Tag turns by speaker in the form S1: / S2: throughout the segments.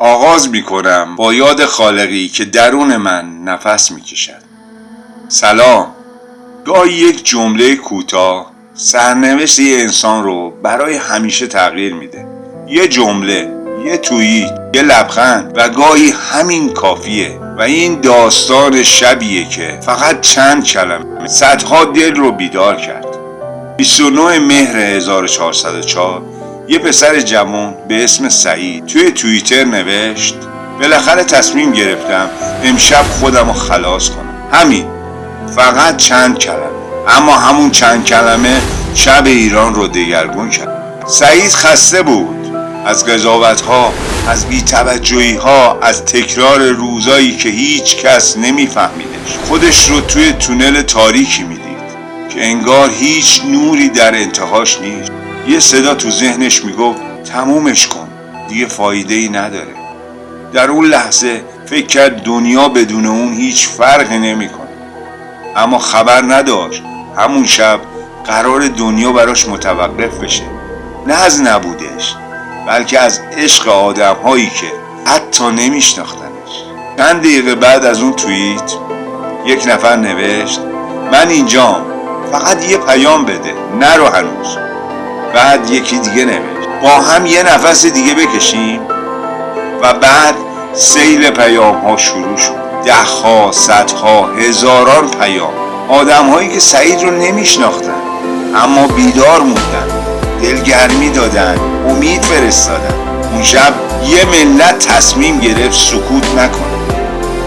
S1: آغاز میکنم با یاد خالقی که درون من نفس میکشد. سلام. گاهی یک جمله کوتاه سرنوشت یه انسان رو برای همیشه تغییر میده. یه جمله، یه توییت، یه لبخند و گاهی همین کافیه. و این داستان شبیه که فقط چند کلمه صدها دل رو بیدار کرد. 29 مهر 1404 یه پسر جوان به اسم سعید توی توییتر نوشت: بالاخره تصمیم گرفتم امشب خودم رو خلاص کنم. همین، فقط چند کلمه، اما همون چند کلمه شب ایران رو دگرگون کرد. سعید خسته بود از قضاوت‌ها، از بی‌توجهی‌ها، از تکرار روزایی که هیچ کس نمی‌فهمیدش. خودش رو توی تونل تاریکی میدید که انگار هیچ نوری در انتهاش نیست. یه صدا تو ذهنش میگفت تمومش کن، دیگه فایده‌ای نداره. در اون لحظه فکر کرد دنیا بدون اون هیچ فرقی نمی‌کنه. اما خبر نداشت همون شب قرار دنیا براش متوقف بشه. نه از نبودش، بلکه از عشق آدم‌هایی که حتی نمیشناختنش. چند دقیقه بعد از اون توییت یک نفر نوشت: من اینجام، فقط یه پیام بده، نرو هنوز. بعد یکی دیگه نوشت: با هم یه نفس دیگه بکشیم. و بعد سیل پیام ها شروع شد. 10 ها، 100 ها، هزاران پیام. آدم هایی که سعید رو نمیشناختن اما بیدار موندن، دلگرمی دادن، امید فرستادن. اون شب یه ملت تصمیم گرفت سکوت نکنه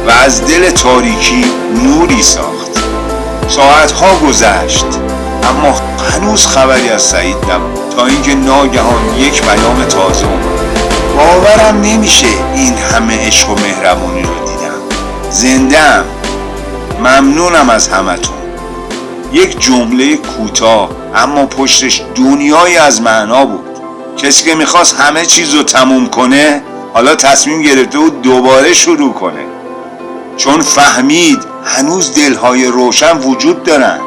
S1: و از دل تاریکی نوری ساخت. ساعتها گذشت اما هنوز خبری از سعید نبود، تا اینکه ناگهان یک پیام تازه اومد: باورم نمیشه این همه عشق و مهربونی رو دیدم. زنده‌ام. ممنونم از همتون. یک جمله کوتاه اما پشتش دنیایی از معنا بود. کسی که میخواست همه چیز رو تموم کنه حالا تصمیم گرفته بود دوباره شروع کنه، چون فهمید هنوز دلهای روشن وجود دارن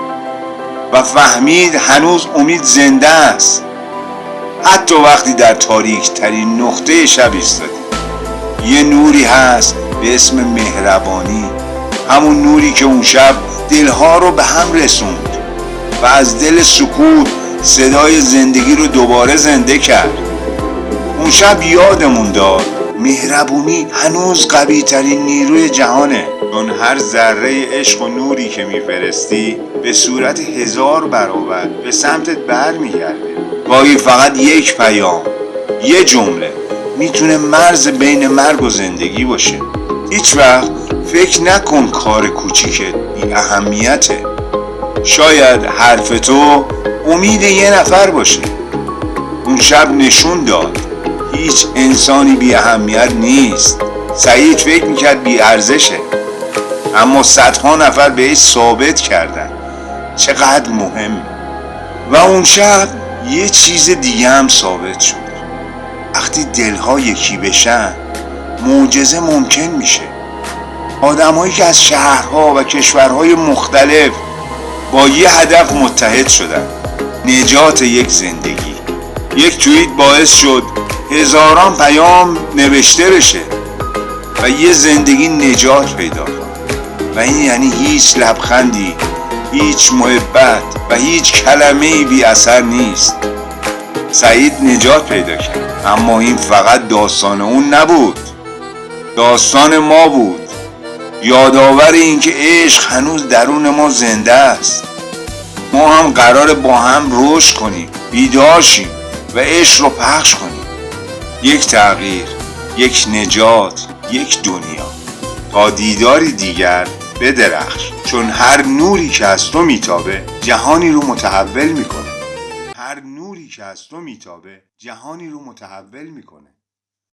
S1: و فهمید هنوز امید زنده است. حتی وقتی در تاریک ترین نقطه شب ایستادی، یه نوری هست به اسم مهربانی. همون نوری که اون شب دلها رو به هم رسوند و از دل سکوت صدای زندگی رو دوباره زنده کرد. اون شب یادمون داد مهربونی هنوز قوی ترین نیروی جهانه، چون هر ذره عشق و نوری که میفرستی به صورت 1000 برابر به سمتت بر میگرده. گاهی فقط یک پیام، یه جمله میتونه مرز بین مرگ و زندگی باشه. هیچ وقت فکر نکن کار کوچیکت بی اهمیته. شاید حرف تو امید یه نفر باشه. اون شب نشون داد هیچ انسانی بی اهمیت نیست. سعید فکر میکرد بی ارزشه، اما صدها نفر بهش ثابت کردن چقدر مهمه. و اون شب یه چیز دیگه هم ثابت شد: وقتی دلها یکی بشن معجزه ممکن میشه. آدمایی که از شهرها و کشورهای مختلف با یه هدف متحد شدن: نجات یک زندگی. یک توییت باعث شد هزاران پیام نوشته بشه و یه زندگی نجات پیدا کنه. و این یعنی هیچ لبخندی، هیچ محبت و هیچ کلمه‌ای بی اثر نیست. سعید نجات پیدا کرد، اما این فقط داستان اون نبود، داستان ما بود. یادآور این که عشق هنوز درون ما زنده است. ما هم قراره با هم رشد کنیم، بیدار شیم و عشق رو پخش کنیم. یک تغییر، یک نجات، یک دنیا. تا دیداری دیگر بدرخش، چون هر نوری که از تو میتابه جهانی رو متحول میکنه. هر نوری که از تو میتابه جهانی رو متحول میکنه.